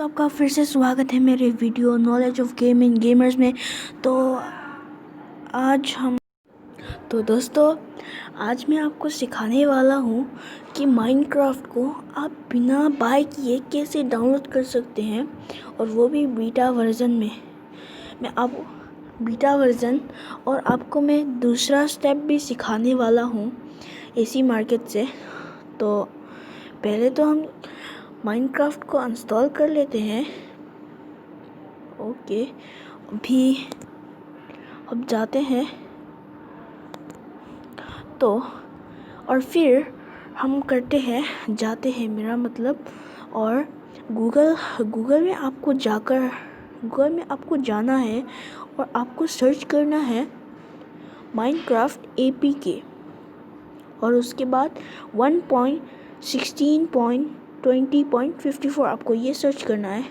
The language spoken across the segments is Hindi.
सबका फिर से स्वागत है मेरे video knowledge of gaming gamers में। तो आज हम दोस्तों आज मैं आपको सिखाने वाला हूँ कि माइनक्राफ्ट को आप बिना बाय किए कैसे डाउनलोड कर सकते हैं, और वो भी बीटा वर्जन में। मैं आप बीटा वर्जन और आपको मैं दूसरा स्टेप भी सिखाने वाला हूँ एसी मार्केट से। तो पहले तो हम माइनक्राफ्ट को इंस्टॉल कर लेते हैं। ओके, अभी अब जाते हैं तो, और फिर हम करते हैं जाते हैं मेरा मतलब, और गूगल में आपको जाना है और आपको सर्च करना है माइनक्राफ्ट एपीके, और उसके बाद 1.16.20.54 आपको ये सर्च करना है।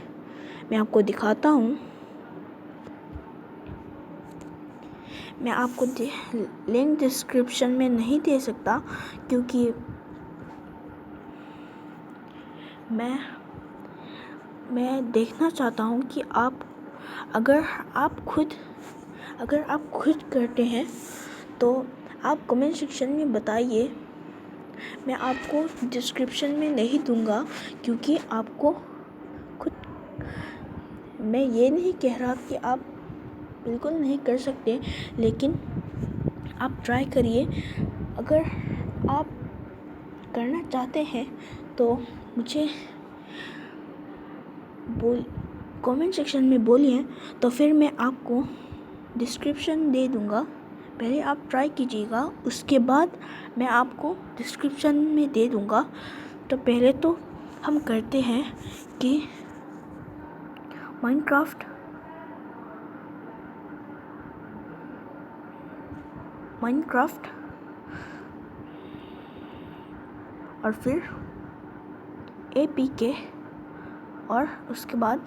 मैं आपको दिखाता हूँ। मैं आपको लिंक डिस्क्रिप्शन में नहीं दे सकता, क्योंकि मैं देखना चाहता हूँ कि अगर आप खुद करते हैं तो आप कमेंट सेक्शन में बताइए। मैं आपको डिस्क्रिप्शन में नहीं दूंगा, क्योंकि आपको खुद, मैं ये नहीं कह रहा कि आप बिल्कुल नहीं कर सकते, लेकिन आप ट्राई करिए। अगर आप करना चाहते हैं तो मुझे कमेंट सेक्शन में बोलिए, तो फिर मैं आपको डिस्क्रिप्शन दे दूँगा। पहले आप ट्राई कीजिएगा, उसके बाद मैं आपको डिस्क्रिप्शन में दे दूँगा। तो पहले तो हम करते हैं कि माइनक्राफ्ट और फिर एपीके, और उसके बाद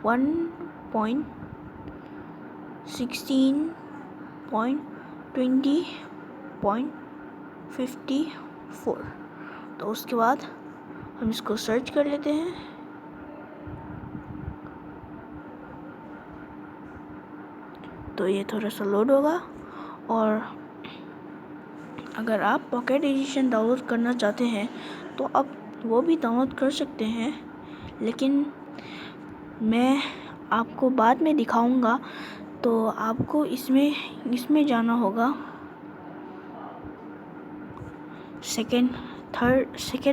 1.16.20.54। तो उसके बाद हम इसको सर्च कर लेते हैं। तो ये थोड़ा सा लोड होगा, और अगर आप पॉकेट एडिशन डाउनलोड करना चाहते हैं तो आप वो भी डाउनलोड कर सकते हैं, लेकिन मैं आपको बाद में दिखाऊंगा। तो आपको इसमें जाना होगा, सेकंड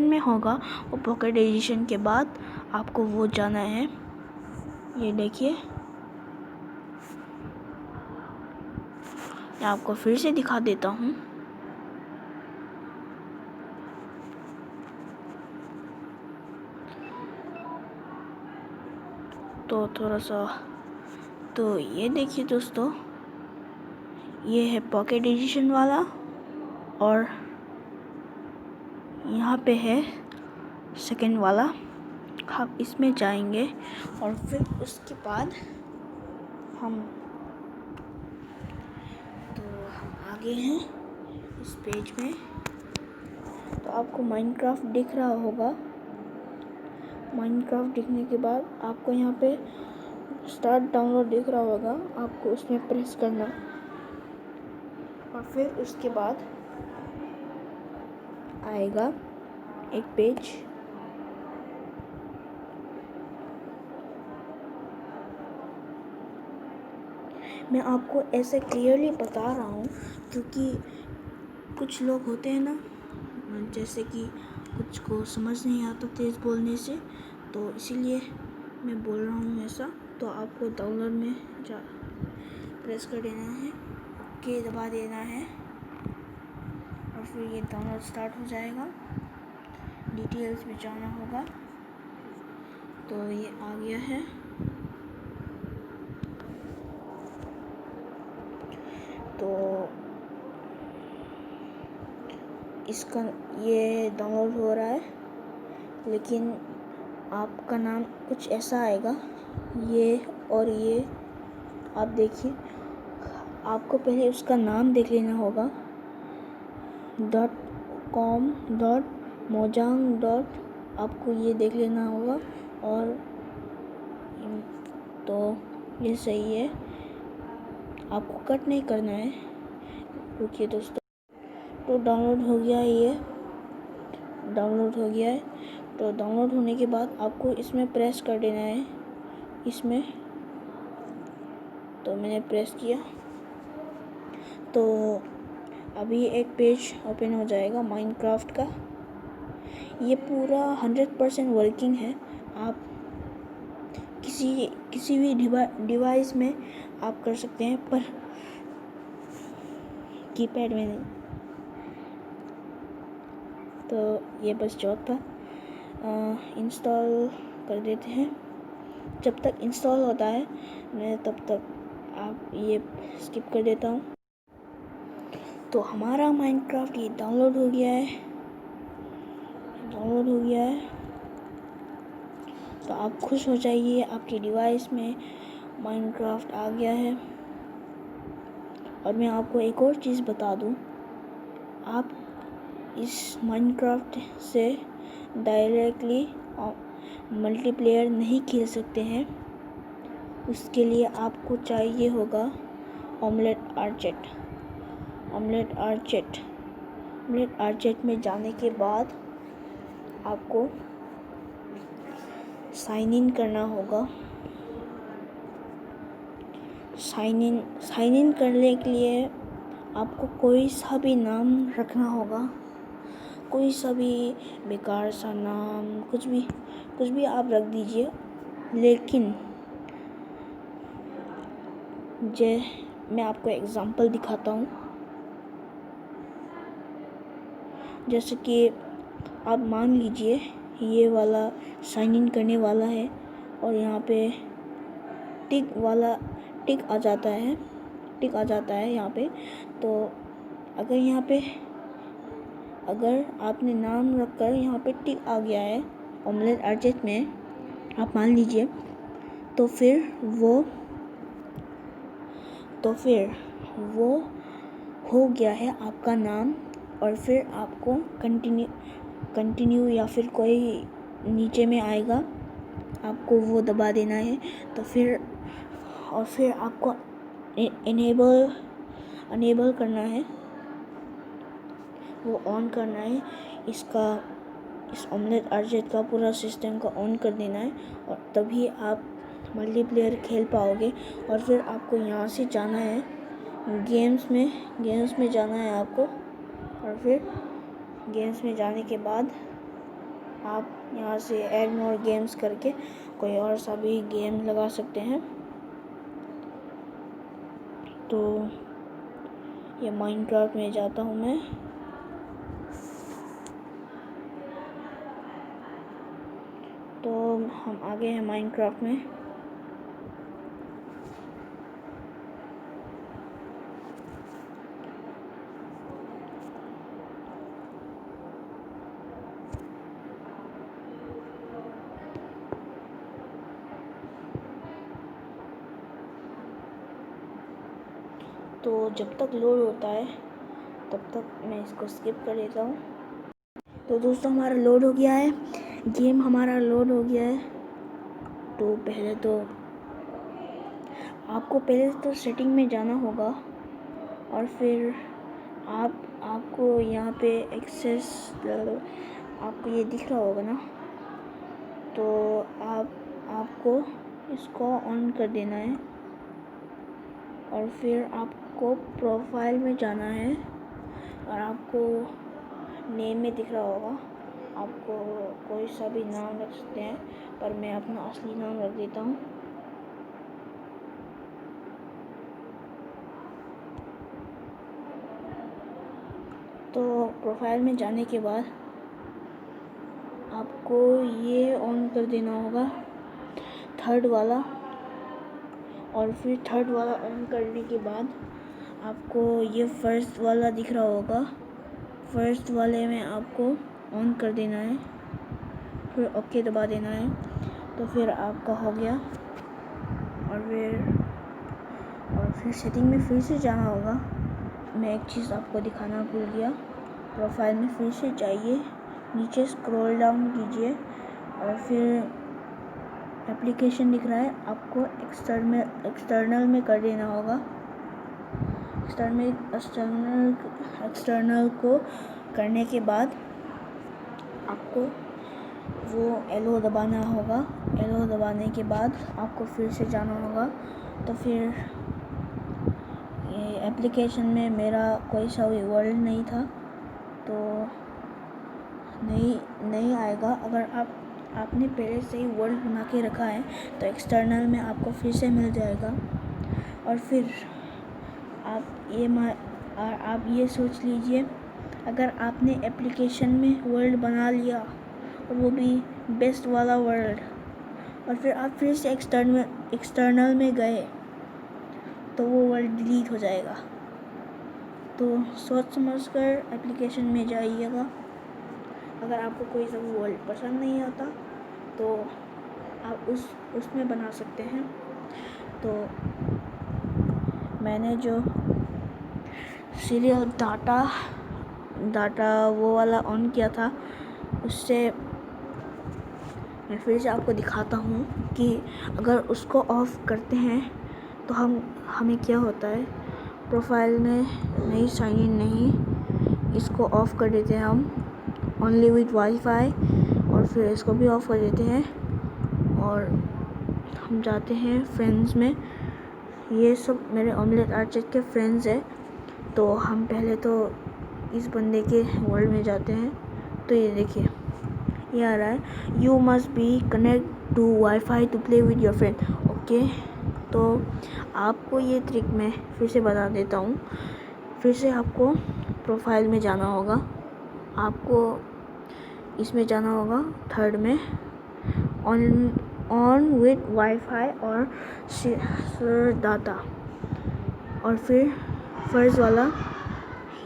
में होगा वो पॉकेट एडिशन के बाद आपको वो जाना है। ये देखिए, मैं आपको फिर से दिखा देता हूँ। तो थोड़ा सा, तो ये देखिए दोस्तों, ये है पॉकेट एडिशन वाला, और यहाँ पे है सेकंड वाला। हम इसमें जाएंगे, और फिर उसके बाद हम आगे हैं इस पेज में। तो आपको माइनक्राफ्ट दिख रहा होगा। माइनक्राफ्ट दिखने के बाद आपको यहाँ पे स्टार्ट डाउनलोड दिख रहा होगा, आपको उसमें प्रेस करना, और फिर उसके बाद आएगा एक पेज। मैं आपको ऐसे क्लियरली बता रहा हूँ, क्योंकि कुछ लोग होते हैं ना, जैसे कि कुछ को समझ नहीं आता तेज़ बोलने से, तो इसीलिए मैं बोल रहा हूँ ऐसा। तो आपको डाउनलोड में प्रेस कर देना है, ओके दबा देना है, और फिर ये डाउनलोड स्टार्ट हो जाएगा। डिटेल्स में जाना होगा। तो ये आ गया है। तो इसका ये डाउनलोड हो रहा है, लेकिन आपका नाम कुछ ऐसा आएगा, ये और ये। आप देखिए, आपको पहले उसका नाम देख लेना होगा। .com .mojang. आपको ये देख लेना होगा, और तो ये सही है, आपको कट नहीं करना है। रुकिए दोस्तों, तो डाउनलोड हो गया है, ये डाउनलोड हो गया है। तो डाउनलोड होने के बाद आपको इसमें प्रेस कर देना है, इसमें। तो मैंने प्रेस किया, तो अभी एक पेज ओपन हो जाएगा माइनक्राफ्ट का। ये पूरा 100% वर्किंग है। आप किसी भी डिवाइस में आप कर सकते हैं, पर कीपैड में नहीं। तो ये बस जॉब था। इंस्टॉल कर देते हैं। जब तक इंस्टॉल होता है मैं तब तक आप ये स्किप कर देता हूँ। तो हमारा माइनक्राफ्ट ये डाउनलोड हो गया है, तो आप खुश हो जाइए, आपके डिवाइस में माइनक्राफ्ट आ गया है। और मैं आपको एक और चीज़ बता दूँ, आप इस माइनक्राफ्ट से डायरेक्टली मल्टीप्लेयर नहीं खेल सकते हैं। उसके लिए आपको चाहिए होगा ऑमलेट आर्चेट में जाने के बाद आपको साइन इन करना होगा। साइन इन करने के लिए आपको कोई सा भी नाम रखना होगा, कोई सा भी बेकार सा नाम, कुछ भी आप रख दीजिए। लेकिन मैं आपको एग्जांपल दिखाता हूँ। जैसे कि आप मान लीजिए ये वाला साइन इन करने वाला है और यहाँ पे टिक आ जाता है यहाँ पे। तो अगर आपने नाम रखकर यहाँ पे टिक आ गया है ऑमलेट आर्चेट में, आप मान लीजिए, तो फिर वो हो गया है आपका नाम। और फिर आपको कंटिन्यू या फिर कोई नीचे में आएगा, आपको वो दबा देना है। तो फिर आपको अनेबल करना है, वो ऑन करना है। इस ऑमलेट आर्चेट का पूरा सिस्टम को ऑन कर देना है, और तभी आप मल्टीप्लेयर खेल पाओगे। और फिर आपको यहाँ से जाना है गेम्स में जाना है आपको। और फिर गेम्स में जाने के बाद आप यहाँ से ऐड मोर गेम्स करके कोई और सा भी गेम लगा सकते हैं। तो ये माइनक्राफ्ट में जाता हूँ मैं। तो हम आ गए हैं माइनक्राफ्ट में। तो जब तक लोड होता है तब तक मैं इसको स्किप कर देता हूँ। तो दोस्तों हमारा लोड हो गया है, गेम हमारा लोड हो गया है। तो आपको पहले तो सेटिंग में जाना होगा, और फिर आपको यहाँ पे एक्सेस आपको ये दिख रहा होगा ना, तो आपको इसको ऑन कर देना है। और फिर आपको प्रोफाइल में जाना है, और आपको नेम में दिख रहा होगा, आपको कोई सा भी नाम रख सकते हैं, पर मैं अपना असली नाम रख देता हूँ। तो प्रोफाइल में जाने के बाद आपको ये ऑन कर देना होगा, थर्ड वाला। और फिर थर्ड वाला ऑन करने के बाद आपको ये फर्स्ट वाला दिख रहा होगा, फर्स्ट वाले में आपको ऑन कर देना है, फिर ओके दबा देना है। तो फिर आपका हो गया। और फिर सेटिंग में फिर से जाना होगा। मैं एक चीज़ आपको दिखाना भूल गया, प्रोफाइल में फिर से जाइए, नीचे स्क्रॉल डाउन कीजिए, और फिर एप्लीकेशन दिख रहा है, आपको एक्सटर्नल में कर देना होगा। एक्सटर्नल को करने के बाद आपको वो एलो दबाना होगा। एलो दबाने के बाद आपको फिर से जाना होगा। तो फिर ये एप्लीकेशन में मेरा कोई सा भी वर्ल्ड नहीं था, तो नहीं आएगा। अगर आपने पहले से ही वर्ल्ड बना के रखा है तो एक्सटर्नल में आपको फिर से मिल जाएगा। और फिर आप ये सोच लीजिए, अगर आपने एप्लीकेशन में वर्ल्ड बना लिया और वो भी बेस्ट वाला वर्ल्ड, और फिर आप फिर से एक्सटर्नल में गए तो वो वर्ल्ड डिलीट हो जाएगा। तो सोच समझ कर एप्लीकेशन में जाइएगा। अगर आपको कोई सा वर्ल्ड पसंद नहीं आता तो आप उसमें बना सकते हैं। तो मैंने जो सीरियल डाटा वो वाला ऑन किया था, उससे मैं फिर से आपको दिखाता हूँ कि अगर उसको ऑफ़ करते हैं तो हमें क्या होता है। प्रोफाइल में नहीं, साइन इन नहीं, इसको ऑफ़ कर देते हैं हम, ओनली विथ वाईफाई, और फिर इसको भी ऑफ़ कर देते हैं और हम जाते हैं फ्रेंड्स में। ये सब मेरे ऑमलेट आर्चर के फ्रेंड्स हैं। तो हम पहले तो इस बंदे के वर्ल्ड में जाते हैं। तो ये देखिए, ये आ रहा है, you must be connect to WiFi to play with your friend. Okay, तो आपको ये ट्रिक मैं फिर से बता देता हूँ। फिर से आपको प्रोफाइल में जाना होगा, आपको इसमें जाना होगा थर्ड में, ऑन विथ वाईफाई और शेयर डाटा, और फिर फर्स्ट वाला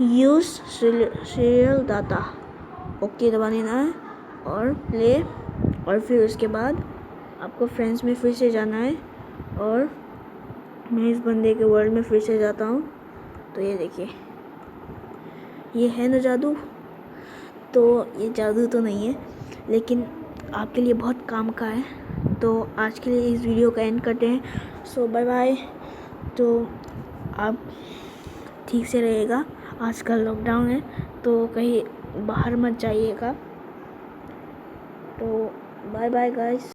यूज़ सीरियल डाटा, ओके दबा देना है और प्ले। और फिर उसके बाद आपको फ्रेंड्स में फिर से जाना है और मैं इस बंदे के वर्ल्ड में फिर से जाता हूँ। तो ये देखिए, ये है ना जादू। तो ये जादू तो नहीं है, लेकिन आपके लिए बहुत काम का है। तो आज के लिए इस वीडियो का एंड करते हैं। सो बाय बाय। तो आप ठीक से रहिएगा, आजकल लॉकडाउन है तो कहीं बाहर मत जाइएगा। तो बाय बाय गाइस।